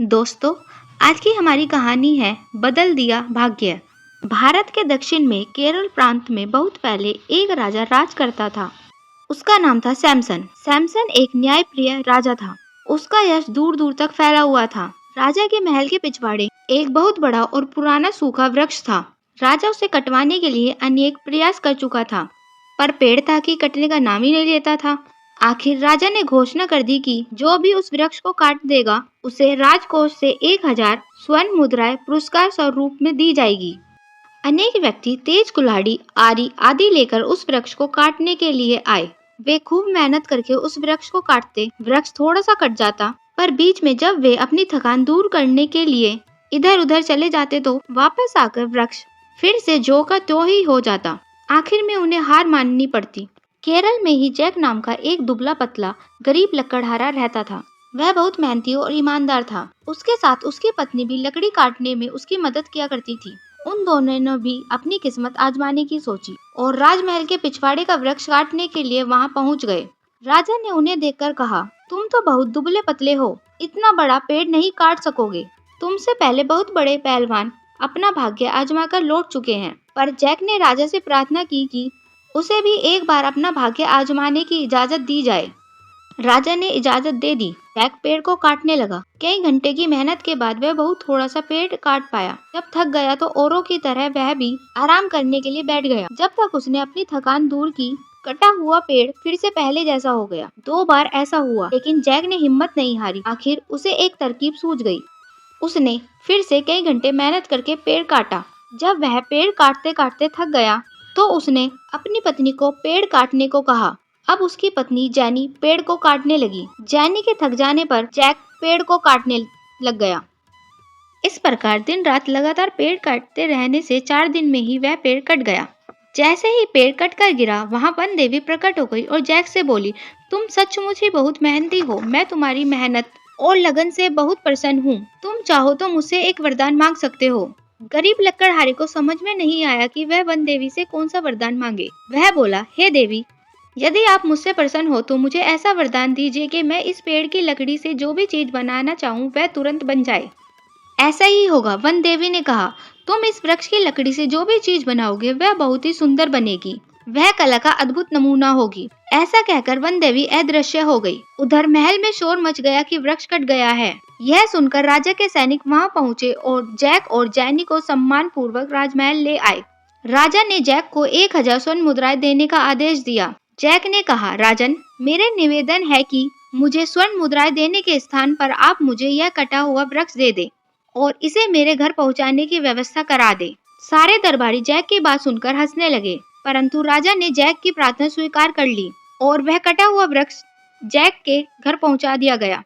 दोस्तों, आज की हमारी कहानी है बदल दिया भाग्य। भारत के दक्षिण में केरल प्रांत में बहुत पहले एक राजा राज करता था। उसका नाम था सैमसन। सैमसन एक न्यायप्रिय राजा था। उसका यश दूर दूर तक फैला हुआ था। राजा के महल के पिछवाड़े एक बहुत बड़ा और पुराना सूखा वृक्ष था। राजा उसे कटवाने के लिए अनेक प्रयास कर चुका था, पर पेड़ ताकि कटने का नाम ही नहीं लेता था। आखिर राजा ने घोषणा कर दी कि जो भी उस वृक्ष को काट देगा उसे राजकोष से 1000 स्वर्ण मुद्राएं पुरस्कार स्वरूप में दी जाएगी। अनेक व्यक्ति तेज कुल्हाड़ी, आरी आदि लेकर उस वृक्ष को काटने के लिए आए। वे खूब मेहनत करके उस वृक्ष को काटते। वृक्ष थोड़ा सा कट जाता, पर बीच में जब वे अपनी थकान दूर करने के लिए इधर उधर चले जाते तो वापस आकर वृक्ष फिर से ज्यों का त्यों ही हो जाता। आखिर में उन्हें हार माननी पड़ती। केरल में ही जैक नाम का एक दुबला पतला गरीब लकड़हारा रहता था। वह बहुत मेहनती और ईमानदार था। उसके साथ उसकी पत्नी भी लकड़ी काटने में उसकी मदद किया करती थी। उन दोनों ने भी अपनी किस्मत आजमाने की सोची और राजमहल के पिछवाड़े का वृक्ष काटने के लिए वहां पहुंच गए। राजा ने उन्हें देखकर कहा, तुम तो बहुत दुबले पतले हो, इतना बड़ा पेड़ नहीं काट सकोगे। तुमसे पहले बहुत बड़े पहलवान अपना भाग्य आजमा कर लौट चुके हैं। पर जैक ने राजा से प्रार्थना की कि उसे भी एक बार अपना भाग्य आजमाने की इजाजत दी जाए। राजा ने इजाजत दे दी। जैक पेड़ को काटने लगा। कई घंटे की मेहनत के बाद वह बहुत थोड़ा सा पेड़ काट पाया। जब थक गया तो औरों की तरह वह भी आराम करने के लिए बैठ गया। जब तक उसने अपनी थकान दूर की, कटा हुआ पेड़ फिर से पहले जैसा हो गया। 2 बार ऐसा हुआ, लेकिन जैक ने हिम्मत नहीं हारी। आखिर उसे एक तरकीब सूझ गई। उसने फिर से कई घंटे मेहनत करके पेड़ काटा। जब वह पेड़ काटते काटते थक गया तो उसने अपनी पत्नी को पेड़ काटने को कहा। अब उसकी पत्नी जैनी पेड़ को काटने लगी। जैनी के थक जाने पर जैक पेड़ को काटने लग गया। इस प्रकार दिन रात लगातार पेड़ काटते रहने से 4 दिन में ही वह पेड़ कट गया। जैसे ही पेड़ कट कर गिरा, वहां वन देवी प्रकट हो गई और जैक से बोली, तुम सचमुच ही बहुत मेहनती हो। मैं तुम्हारी मेहनत और लगन से बहुत प्रसन्न हूँ। तुम चाहो तो मुझसे एक वरदान मांग सकते हो। गरीब लकड़हारे को समझ में नहीं आया कि वह वन देवी से कौन सा वरदान मांगे। वह बोला, हे देवी, यदि आप मुझसे प्रसन्न हो तो मुझे ऐसा वरदान दीजिए कि मैं इस पेड़ की लकड़ी से जो भी चीज बनाना चाहूँ वह तुरंत बन जाए। ऐसा ही होगा, वन देवी ने कहा। तुम इस वृक्ष की लकड़ी से जो भी चीज बनाओगे वह बहुत ही सुंदर बनेगी। वह कला का अद्भुत नमूना होगी। ऐसा कहकर वन देवी अदृश्य हो गई। उधर महल में शोर मच गया कि वृक्ष कट गया है। यह सुनकर राजा के सैनिक वहां पहुंचे और जैक और जैनी को सम्मान पूर्वक राजमहल ले आए। राजा ने जैक को 1000 स्वर्ण मुद्राएं देने का आदेश दिया। जैक ने कहा, राजन, मेरे निवेदन है कि मुझे स्वर्ण मुद्राएं देने के स्थान पर आप मुझे यह कटा हुआ वृक्ष दे दे और इसे मेरे घर पहुंचाने की व्यवस्था करा दे। सारे दरबारी जैक की बात सुनकर हंसने लगे, परंतु राजा ने जैक की प्रार्थना स्वीकार कर ली और वह कटा हुआ वृक्ष जैक के घर पहुंचा दिया गया।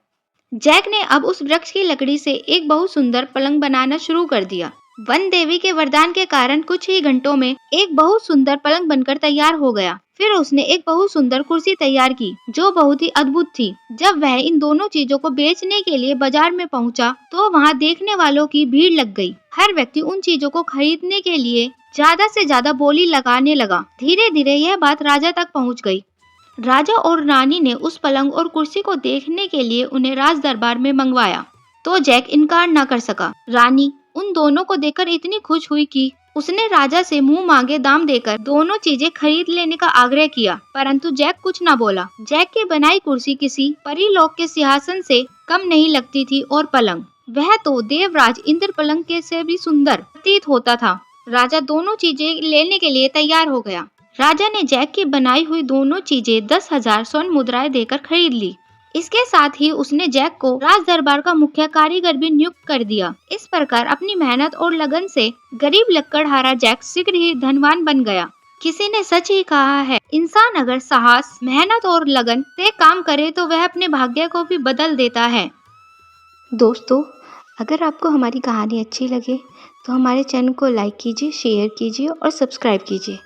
जैक ने अब उस वृक्ष की लकड़ी से एक बहुत सुंदर पलंग बनाना शुरू कर दिया। वन देवी के वरदान के कारण कुछ ही घंटों में एक बहुत सुंदर पलंग बनकर तैयार हो गया। फिर उसने एक बहुत सुंदर कुर्सी तैयार की जो बहुत ही अद्भुत थी। जब वह इन दोनों चीजों को बेचने के लिए बाजार में पहुंचा तो वहां देखने वालों की भीड़ लग गई। हर व्यक्ति उन चीजों को खरीदने के लिए ज्यादा से ज्यादा बोली लगाने लगा। धीरे धीरे यह बात राजा तक पहुंच गई। राजा और रानी ने उस पलंग और कुर्सी को देखने के लिए उन्हें राज दरबार में मंगवाया तो जैक इनकार न कर सका। रानी उन दोनों को देखकर इतनी खुश हुई कि उसने राजा से मुंह मांगे दाम देकर दोनों चीजें खरीद लेने का आग्रह किया, परंतु जैक कुछ न बोला। जैक की बनाई कुर्सी किसी परीलोक के सिंहासन से कम नहीं लगती थी और पलंग, वह तो देवराज इंद्र पलंग के से भी सुंदर प्रतीत होता था। राजा दोनों चीजें लेने के लिए तैयार हो गया। राजा ने जैक की बनाई हुई दोनों चीजें 10,000 स्वर्ण मुद्राएं देकर खरीद ली। इसके साथ ही उसने जैक को राज दरबार का मुख्य कारीगर भी नियुक्त कर दिया। इस प्रकार अपनी मेहनत और लगन से गरीब लकड़हारा जैक शीघ्र ही धनवान बन गया। किसी ने सच ही कहा है, इंसान अगर साहस, मेहनत और लगन से काम करे तो वह अपने भाग्य को भी बदल देता है। दोस्तों, अगर आपको हमारी कहानी अच्छी लगे तो हमारे चैनल को लाइक कीजिए, शेयर कीजिए और सब्सक्राइब कीजिए।